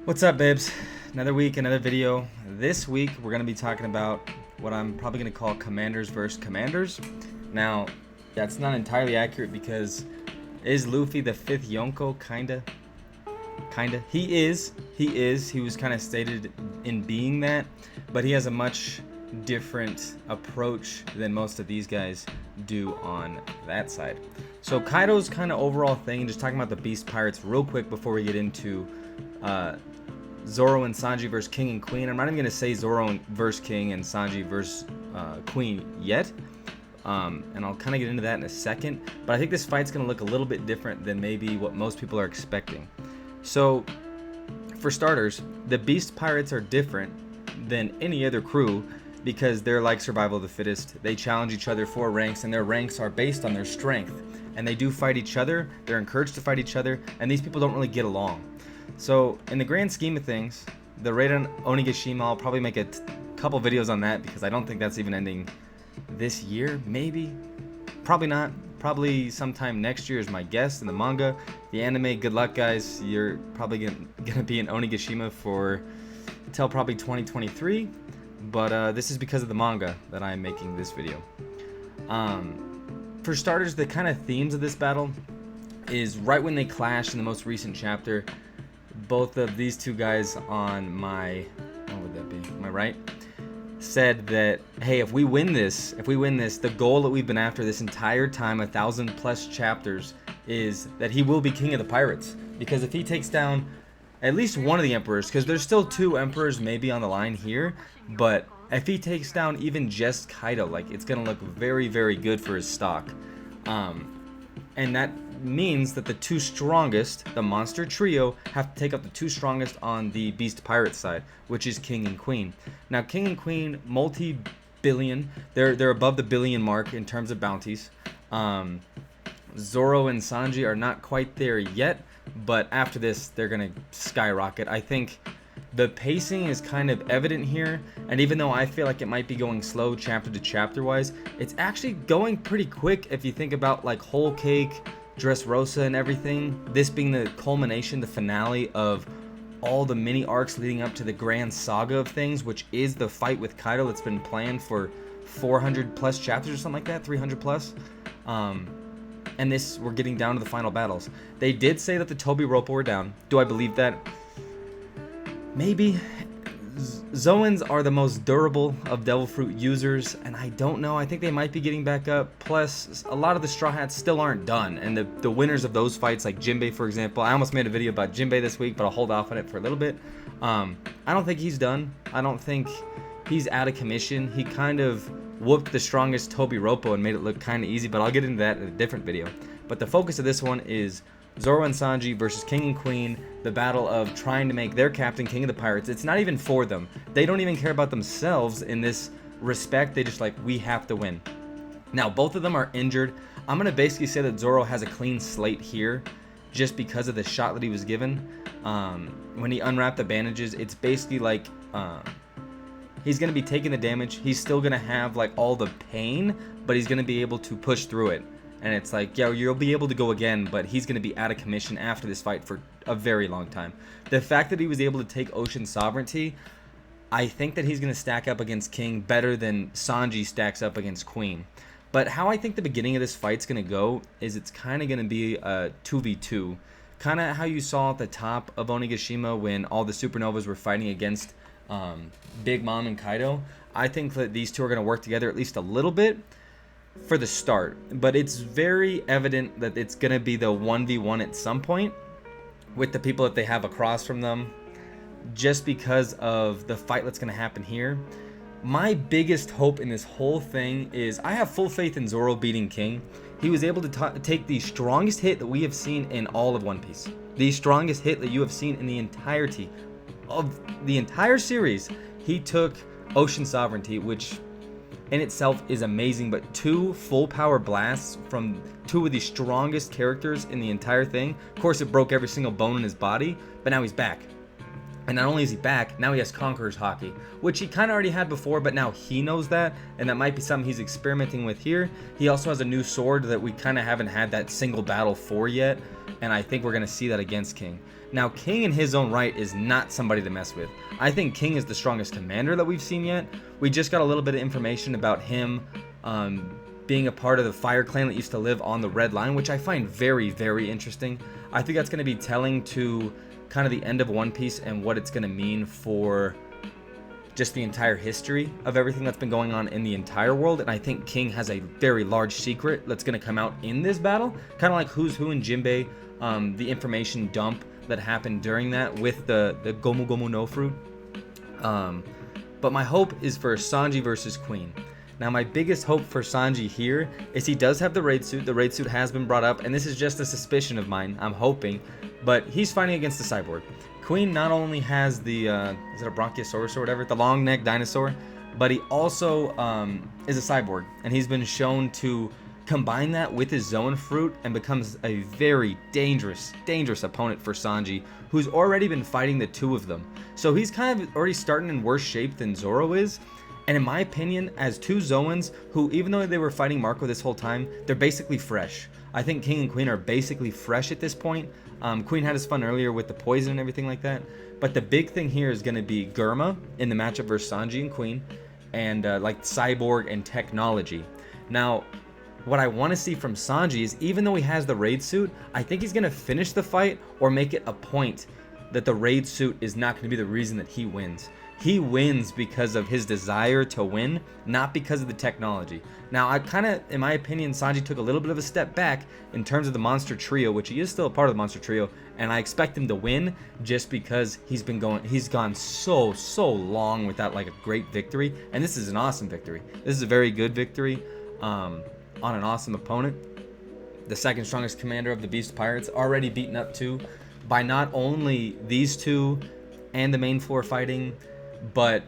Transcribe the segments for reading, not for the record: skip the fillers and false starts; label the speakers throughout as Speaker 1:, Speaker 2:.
Speaker 1: What's up, babes? Another week, another video. This week, we're going to be talking about what I'm probably going to call Commanders versus Commanders. Now, that's not entirely accurate because is Luffy the fifth Yonko? Kinda. He is. He was kind of stated in being that, but he has a much different approach than most of these guys do on that side. So Kaido's kind of overall thing, just talking about the Beast Pirates real quick before we get into Zoro and Sanji versus King and Queen. I'm not even going to say Zoro versus King and Sanji versus Queen yet. And I'll kind of get into that in a second. But I think this fight's going to look a little bit different than maybe what most people are expecting. So, for starters, the Beast Pirates are different than any other crew because they're like survival of the fittest. They challenge each other for ranks, and their ranks are based on their strength. And they do fight each other. They're encouraged to fight each other, and these people don't really get along. So, in the grand scheme of things, the raid on Onigashima, I'll probably make a couple videos on that because I don't think that's even ending this year, maybe? Probably not. Probably sometime next year is my guess in the manga. The anime, good luck, guys. You're probably gonna be in Onigashima for until probably 2023. But this is because of the manga that I'm making this video. For starters, the kind of themes of this battle is right when they clash in the most recent chapter. Both of these two guys on my, what would that be? My right, said that, hey, if we win this, the goal that we've been after this entire time, 1,000+ chapters, is that he will be king of the pirates. Because if he takes down at least one of the emperors, because there's still two emperors maybe on the line here, but if he takes down even just Kaido, like, it's gonna look very, very good for his stock. And that means that the two strongest, the monster trio, have to take up the two strongest on the Beast Pirate side, which is King and Queen. Now, King and Queen, multi-billion, they're above the billion mark in terms of bounties. Zoro and Sanji are not quite there yet, but after this, they're gonna skyrocket. I think the pacing is kind of evident here, and even though I feel like it might be going slow chapter to chapter wise, it's actually going pretty quick if you think about like Whole Cake, Dressrosa, and everything. This being the culmination, the finale of all the mini arcs leading up to the grand saga of things, which is the fight with Kaido that's been planned for 400+ chapters or something like that, 300+. And this, we're getting down to the final battles. They did say that the Toby Roppo were down. Do I believe that? Maybe. Zoans are the most durable of Devil Fruit users, and I don't know. I think they might be getting back up. Plus, a lot of the Straw Hats still aren't done, and the winners of those fights, like Jinbei, for example. I almost made a video about Jinbei this week, but I'll hold off on it for a little bit. I don't think he's done. I don't think he's out of commission. He kind of whooped the strongest Toby Roppo and made it look kind of easy, but I'll get into that in a different video. But the focus of this one is Zoro and Sanji versus King and Queen, the battle of trying to make their captain king of the pirates. It's not even for them. They don't even care about themselves in this respect. They just like, we have to win. Now, both of them are injured. I'm going to basically say that Zoro has a clean slate here just because of the shot that he was given. When he unwrapped the bandages, it's basically like he's going to be taking the damage. He's still going to have like all the pain, but he's going to be able to push through it. And it's like, yeah, you'll be able to go again, but he's going to be out of commission after this fight for a very long time. The fact that he was able to take Ocean Sovereignty, I think that he's going to stack up against King better than Sanji stacks up against Queen. But how I think the beginning of this fight's going to go is it's kind of going to be a 2v2. Kind of how you saw at the top of Onigashima when all the supernovas were fighting against Big Mom and Kaido. I think that these two are going to work together at least a little bit for the start, but it's very evident that it's going to be the 1v1 at some point with the people that they have across from them, just because of the fight that's going to happen here. My biggest hope in this whole thing is I have full faith in Zoro beating King. He was able to take the strongest hit that we have seen in all of One Piece, the strongest hit that you have seen in the entirety of the entire series. He took Ocean Sovereignty, which in itself is amazing, but two full power blasts from two of the strongest characters in the entire thing. Of course, it broke every single bone in his body, but now he's back. And not only is he back, now he has Conqueror's Hockey, which he kind of already had before, but now he knows that, and that might be something he's experimenting with here. He also has a new sword that we kind of haven't had that single battle for yet, and I think we're going to see that against King. Now, King in his own right is not somebody to mess with. I think King is the strongest commander that we've seen yet. We just got a little bit of information about him being a part of the Fire Clan that used to live on the Red Line, which I find very, very interesting. I think that's going to be telling to kind of the end of One Piece and what it's going to mean for just the entire history of everything that's been going on in the entire world. And I think King has a very large secret that's going to come out in this battle, kind of like Who's Who and Jinbei, the information dump that happened during that with the Gomu Gomu no fruit. But my hope is for Sanji versus Queen. Now, my biggest hope for Sanji here is he does have the raid suit. The raid suit has been brought up, and this is just a suspicion of mine. I'm hoping. But he's fighting against the cyborg. Queen not only has the, is it a Bronchiosaurus or whatever? The long-necked dinosaur. But he also is a cyborg. And he's been shown to combine that with his Zoan fruit and becomes a very dangerous opponent for Sanji, who's already been fighting the two of them. So he's kind of already starting in worse shape than Zoro is. And in my opinion, as two Zoans who, even though they were fighting Marco this whole time, they're basically fresh. I think King and Queen are basically fresh at this point. Queen had his fun earlier with the poison and everything like that. But the big thing here is going to be Germa in the matchup versus Sanji and Queen. And like Cyborg and technology. Now, what I want to see from Sanji is, even though he has the raid suit, I think he's going to finish the fight or make it a point that the raid suit is not going to be the reason that he wins. He wins because of his desire to win, not because of the technology. Now, I kind of, in my opinion, Sanji took a little bit of a step back in terms of the Monster Trio, which he is still a part of the Monster Trio, and I expect him to win just because he's gone so long without like a great victory, and this is an awesome victory. This is a very good victory on an awesome opponent. The second strongest commander of the Beast Pirates, already beaten up to by not only these two and the main floor fighting, but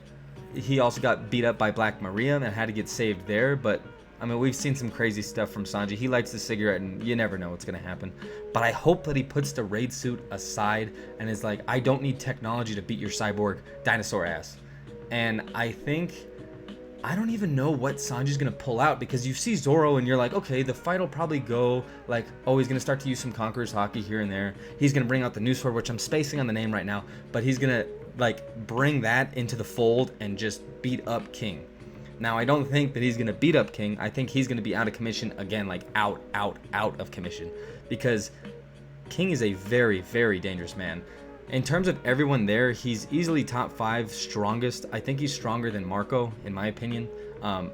Speaker 1: he also got beat up by Black Maria and had to get saved there. But I mean, we've seen some crazy stuff from Sanji. He lights the cigarette and you never know what's going to happen. But I hope that he puts the raid suit aside and is like, I don't need technology to beat your cyborg dinosaur ass. And I don't even know what Sanji's going to pull out, because you see Zoro and you're like, okay, the fight will probably go like, oh, he's going to start to use some Conqueror's Hockey here and there. He's going to bring out the new sword, which I'm spacing on the name right now, but he's going to like bring that into the fold and just beat up King. Now, I don't think that he's going to beat up King. I think he's going to be out of commission again, like out of commission, because King is a very, very dangerous man. In terms of everyone there, he's easily top 5 strongest. I think he's stronger than Marco, in my opinion.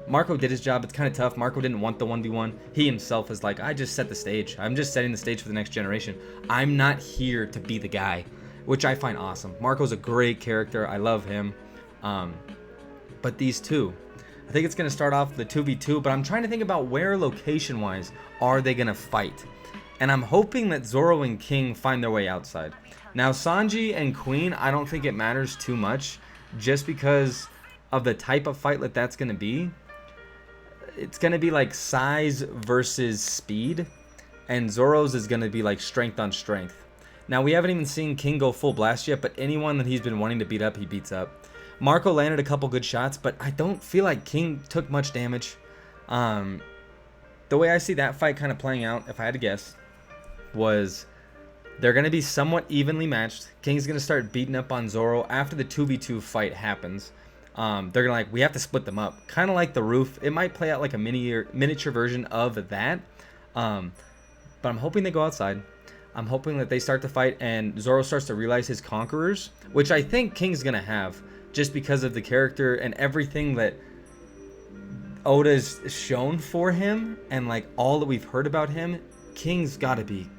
Speaker 1: Marco did his job. It's kind of tough. Marco didn't want the 1v1. He himself is like, I just set the stage. I'm just setting the stage for the next generation. I'm not here to be the guy, which I find awesome. Marco's a great character. I love him. But these two, I think it's going to start off the 2v2, but I'm trying to think about where location-wise are they going to fight. And I'm hoping that Zoro and King find their way outside. Now, Sanji and Queen, I don't think it matters too much, just because of the type of fight that that's going to be. It's going to be like size versus speed, and Zoro's is going to be like strength on strength. Now, we haven't even seen King go full blast yet, but anyone that he's been wanting to beat up, he beats up. Marco landed a couple good shots, but I don't feel like King took much damage. The way I see that fight kind of playing out, if I had to guess, was they're going to be somewhat evenly matched. King's going to start beating up on Zoro after the 2v2 fight happens. They're going to like, we have to split them up. Kind of like the roof. It might play out like a miniature version of that. But I'm hoping they go outside. I'm hoping that they start to fight and Zoro starts to realize his conquerors, which I think King's going to have, just because of the character and everything that Oda's shown for him and like all that we've heard about him. King's got to be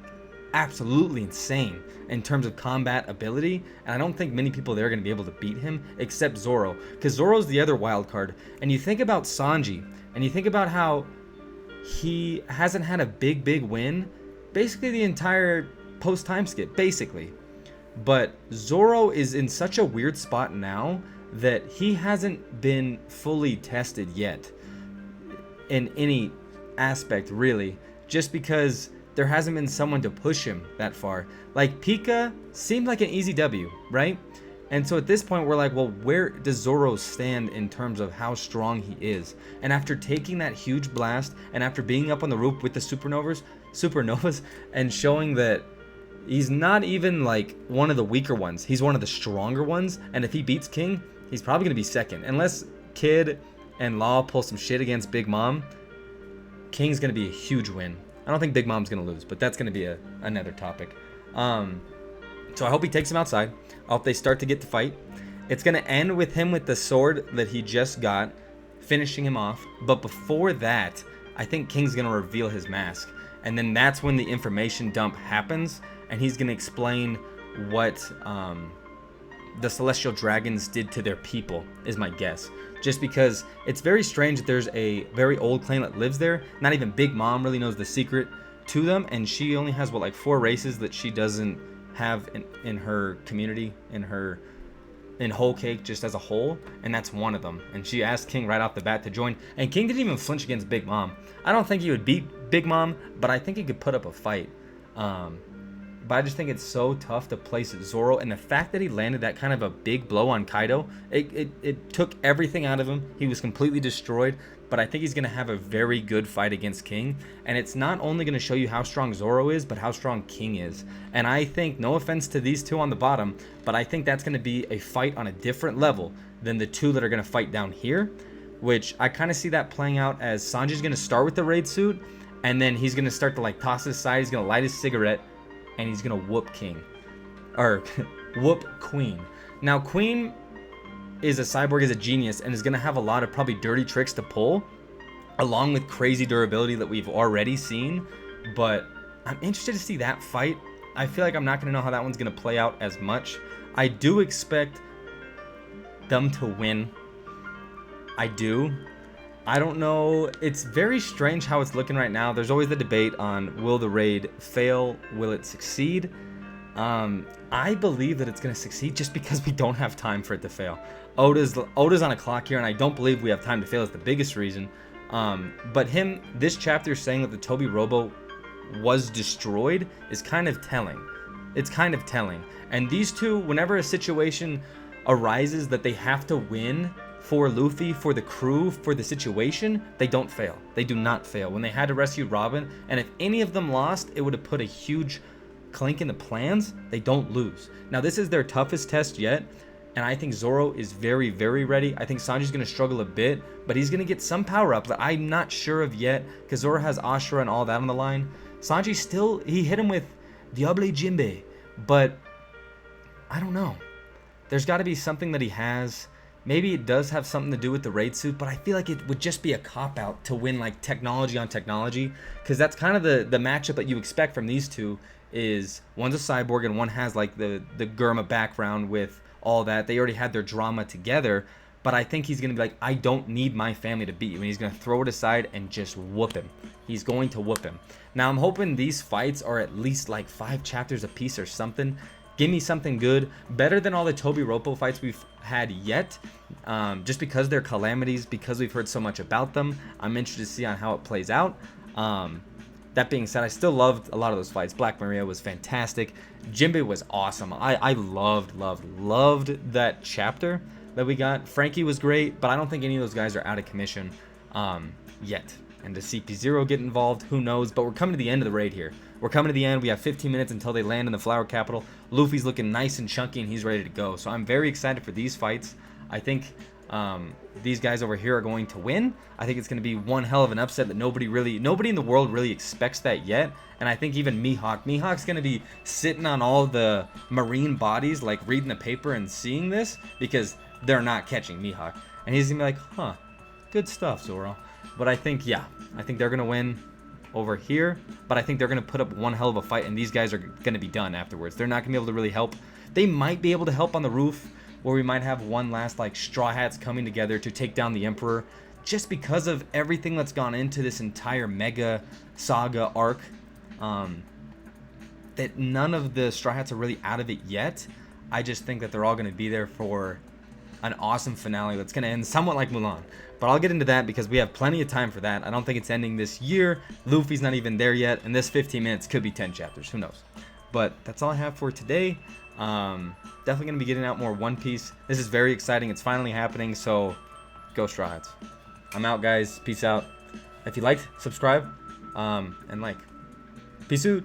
Speaker 1: absolutely insane in terms of combat ability, and I don't think many people there are going to be able to beat him except Zoro, because Zoro's the other wild card. And you think about Sanji, and you think about how he hasn't had a big win basically the entire post time skip, basically. But Zoro is in such a weird spot now that he hasn't been fully tested yet in any aspect, really, just because there hasn't been someone to push him that far. Like, Pika seemed like an easy W, right? And so at this point, we're like, well, where does Zoro stand in terms of how strong he is? And after taking that huge blast, and after being up on the roof with the supernovas, and showing that he's not even like one of the weaker ones, he's one of the stronger ones. And if he beats King, he's probably gonna be second, unless Kid and Law pull some shit against Big Mom. King's gonna be a huge win. I don't think Big Mom's gonna lose, but that's gonna be another topic. So I hope he takes him outside. I hope they start to get to fight. It's going to end with him with the sword that he just got, finishing him off. But before that, I think King's going to reveal his mask. And then that's when the information dump happens. And he's going to explain what the Celestial Dragons did to their people, is my guess. Just because it's very strange that there's a very old clan that lives there. Not even Big Mom really knows the secret to them. And she only has, what, like 4 races that she doesn't have in her community, in Whole Cake just as a whole, and that's one of them. And she asked King right off the bat to join, and King didn't even flinch against Big Mom. I don't think he would beat Big Mom, but I think he could put up a fight. But I just think it's so tough to place Zoro, and the fact that he landed that kind of a big blow on Kaido, it took everything out of him. He was completely destroyed. But I think he's going to have a very good fight against King. And it's not only going to show you how strong Zoro is, but how strong King is. And I think, no offense to these two on the bottom, but I think that's going to be a fight on a different level than the two that are going to fight down here. Which I kind of see that playing out as Sanji's going to start with the raid suit. And then he's going to start to like toss his side. He's going to light his cigarette. And he's going to whoop King. Or whoop Queen. Now Queen is a cyborg, is a genius, and is going to have a lot of probably dirty tricks to pull, along with crazy durability that we've already seen. But I'm interested to see that fight. I feel like I'm not going to know how that one's going to play out as much. I do expect them to win. I do. I don't know. It's very strange how it's looking right now. There's always the debate on, will the raid fail? Will it succeed? I believe that it's going to succeed just because we don't have time for it to fail. Oda's on a clock here, and I don't believe we have time to fail is the biggest reason. But this chapter saying that the Toby Robo was destroyed is kind of telling. It's kind of telling. And these two, whenever a situation arises that they have to win for Luffy, for the crew, for the situation, they don't fail. They do not fail. When they had to rescue Robin, and if any of them lost, it would have put a huge clink in the plans. They don't lose. Now, this is their toughest test yet. And I think Zoro is very, very ready. I think Sanji's going to struggle a bit, but he's going to get some power-ups that I'm not sure of yet, because Zoro has Ashura and all that on the line. Sanji still, he hit him with Diable Jinbe, but I don't know. There's got to be something that he has. Maybe it does have something to do with the raid suit, but I feel like it would just be a cop-out to win like technology on technology, because that's kind of the matchup that you expect from these two. Is one's a cyborg and one has like the Gurma background with all that. They already had their drama together, but I think he's going to be like, I don't need my family to beat you, and he's going to throw it aside and just whoop him. He's going to whoop him. Now, I'm hoping these fights are at least like 5 chapters a piece or something. Give me something good, better than all the Toby Ropo fights we've had yet, just because they're calamities, because we've heard so much about them. I'm interested to see on how it plays out. That being said, I still loved a lot of those fights. Black Maria was fantastic. Jinbe was awesome. I loved that chapter that we got. Frankie was great, but I don't think any of those guys are out of commission yet. And to see P0 get involved, who knows? But we're coming to the end of the raid here. We're coming to the end. We have 15 minutes until they land in the Flower Capital. Luffy's looking nice and chunky, and he's ready to go. So I'm very excited for these fights. I think these guys over here are going to win. I think it's going to be one hell of an upset that nobody in the world really expects that yet. And I think even Mihawk's going to be sitting on all the marine bodies, like reading the paper and seeing this, because they're not catching Mihawk. And he's going to be like, huh, good stuff, Zoro. But I think, yeah, I think they're going to win over here. But I think they're going to put up one hell of a fight, and these guys are going to be done afterwards. They're not going to be able to really help. They might be able to help on the roof, where we might have one last like Straw Hats coming together to take down the Emperor, just because of everything that's gone into this entire mega saga arc, that none of the Straw Hats are really out of it yet. I just think that they're all going to be there for an awesome finale that's going to end somewhat like Mulan. But I'll get into that because we have plenty of time for that. I don't think it's ending this year. Luffy's not even there yet, and this 15 minutes could be 10 chapters. Who knows? But that's all I have for today. Definitely going to be getting out more One Piece. This is very exciting. It's finally happening, so go Straw Hats. I'm out, guys. Peace out. If you liked, subscribe, and like. Peace out.